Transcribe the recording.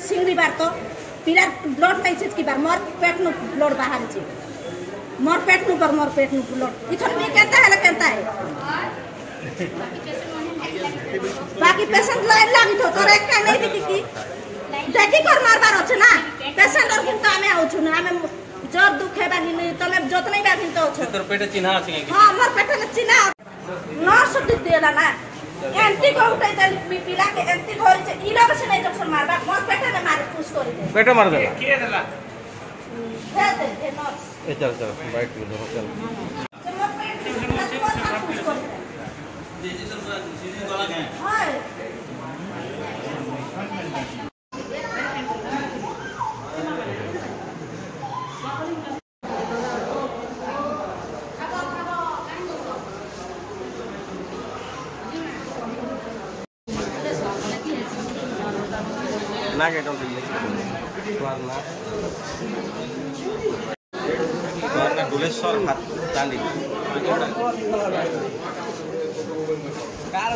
सिंगड़ी बार तो पिलार ब्लड नहीं छे की बार मोर पेट नु ब्लड बाहर छे मोर पेट नु ब्लड इथन में केता है बाकी पेशेंट लाइन लागी तो तोरे का नहीं देखी की देखी कर मारबार अछि ना पेशेंट और किन तो हमें आउ छु ना हमें जोर दुख है बानी तमे जतनै बानी तो छ तोर पेट चिन्हा अछि हां मोर पेट में चिन्हा नर्स देला ना एंटी को उठाई दे पिला के एंटी घोरी छे ई लोग से नहीं इंजेक्शन मारबा मोर पेट में मार पुश करी दे पेट मार दे के देला दे नर्स ए चल बाइक ले दो चल मोर पेट में पुश कर दे जी सब सीधी गला के हां ना के टोल स्वर्णा डुलेश्वर हाथ चांदी कार